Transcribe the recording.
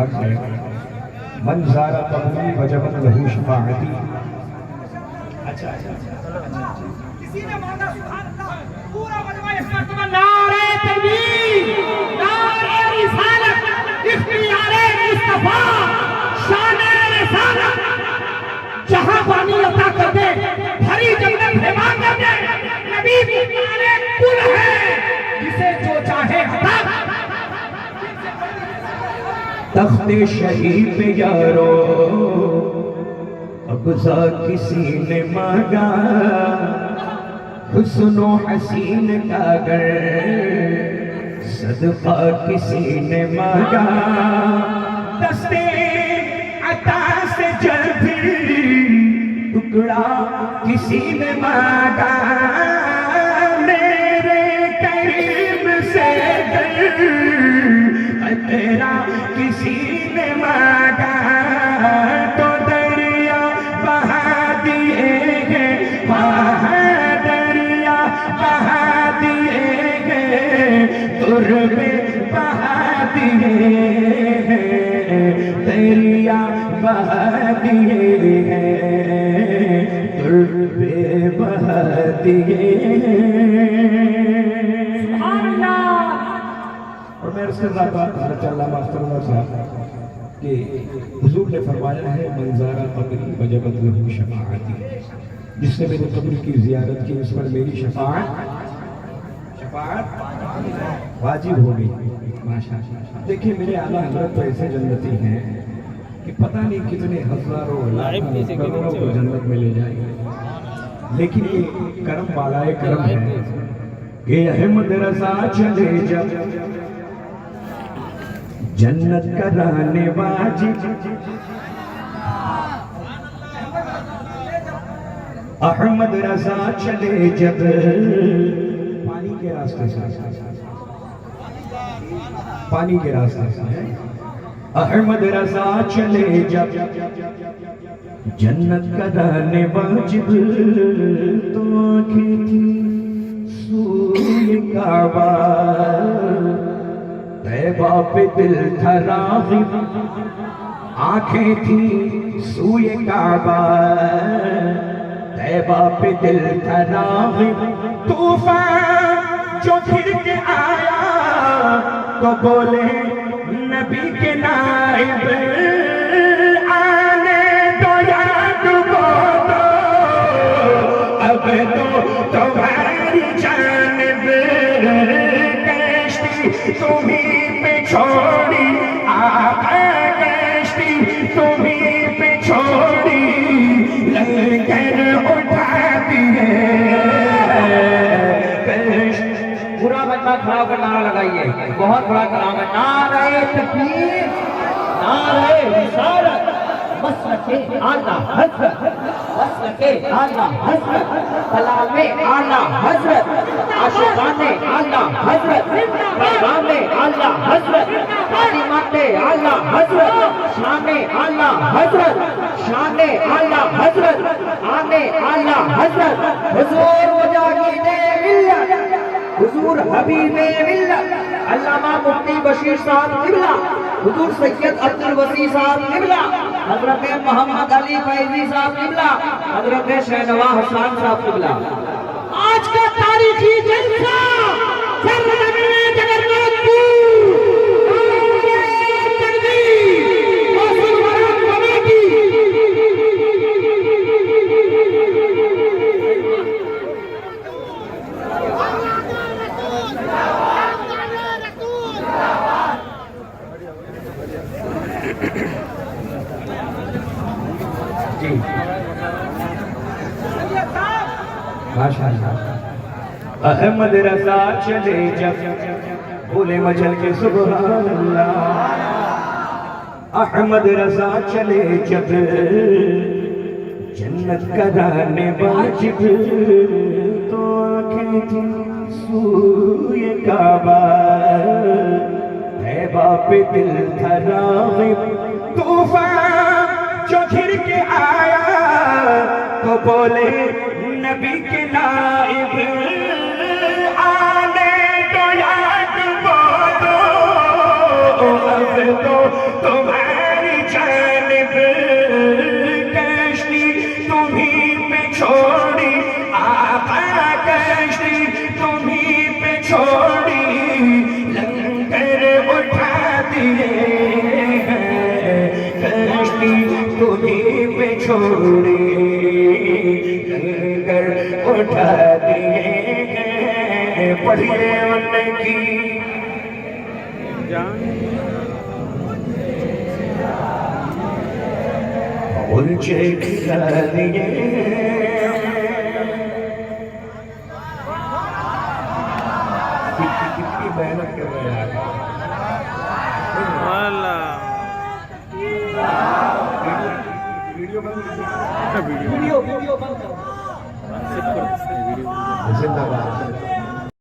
मन ज़ारा कब्री वजबत लहू शफाअती। अच्छा किसी ने मांगा सुभान अल्लाह, पूरा मजमा इसका तुम्हें नारे तकबीर, नारे रिसालत, इख्तियारे मुस्तफा, शाने रिसालत, जहां पानी अता कर दे, भरी जन्नत हिमा कर दे। नबी की नारे कुल है, जिसे जो चाहे हटा। तख्ते शहीद पे यारो अब्ज़ा किसी ने मांगा, हुस्नो हसीन का गर सदका किसी ने मांगा। दस्ते अता से जब टुकड़ा किसी ने मांगा, मेरे करीम से तेरा किसी ने मांगा, तो दरिया बहा दिए हैं, दरिया बहा दिए हैं, तुरबे बहा दिए हैं, दरिया बहा दिए हैं, तुरबे बहा दिए हैं। और मैं उसके कि हुजूर ने फरमाया है मंज़ारा कब्री वजबत लहू शफाअती, जिसने मेरे कब्र की ज़ियारत की उस पर मेरी शफाअत वाजिब हो गई। माशाअल्लाह। देखिए मेरे आला हज़रत तो ऐसे जन्नती हैं कि पता नहीं कितने हज़ारों लाखों करोड़ों को जन्नत में ले जाएंगे, लेकिन ये करम वाला करम है कि अहमद रज़ा चले जब जन्नत कराने वाजिब, अहमद रज़ा चले जब पानी के रास्ते से, पानी के रास्ते से अहमद रज़ा चले जब जन्नत कराने वाजिब, तो आंखें थी सूए काबा, तैबा पे दिल था राग़िब, आंखें थी सूए काबा, तैबा पे दिल था राग़िब। तूफान जो फिर के आया तो बोले नबी के नाइब, आने दो या डुबो दो, अब तो तुम्हारी जानिब कश्ती तुम्हीं पे छोड़ी, आका कश्ती तुम्हीं पे छोड़ी, लंगर उठाती है। पूरा बच्चा खड़ा होकर नारा लगाइए, बहुत बड़ा कलाम है। नारे तकबीर, नारे रिसालत, मसलके आला हज़रत, मसलके आला हज़रत, कलामे आला हज़रत, आशिकाने आला हज़रत, पैगामे आला हज़रत, तालीमाते आला हज़रत, शाने आला हज़रत, शाने आला हज़रत, आने आला हज़रत, हुज़ूर मुजाहिदे मिल्लत, हुजूर हबीबे मिल्लत, अल्लामा मुफ्ती बशीर साहब किबला, हुजूर सैयद अब्दुल वसी साहब किबला, हजरत मोहम्मद अली फैजी साहब किबला, हजरत शहनवाज हसन साहब किबला। आज का तारीखी जलसा सरजमीन जगन्नाथपुर, अहमद रज़ा चले जब बोले मचल के सुभान अल्लाह, अहमद रज़ा चले जब जन्नत कराने वाजिब, तो आंखें थी सूए काबा, तैबा पे दिल था राग़िब। तूफान जो घिर के आया तो बोले नबी के नाइब, आने दो या डुबो दो, अब तो तुम दिए हैं, कश्ती तुम्हीं पे छोड़ी लंगर उठा दिए हैं। पढ़िए उनकी उलझे खिला दिए। कितनी मेहनत कर रहे हैं वीडियो बंद वीडियो बंद करो। जिंदाबाद।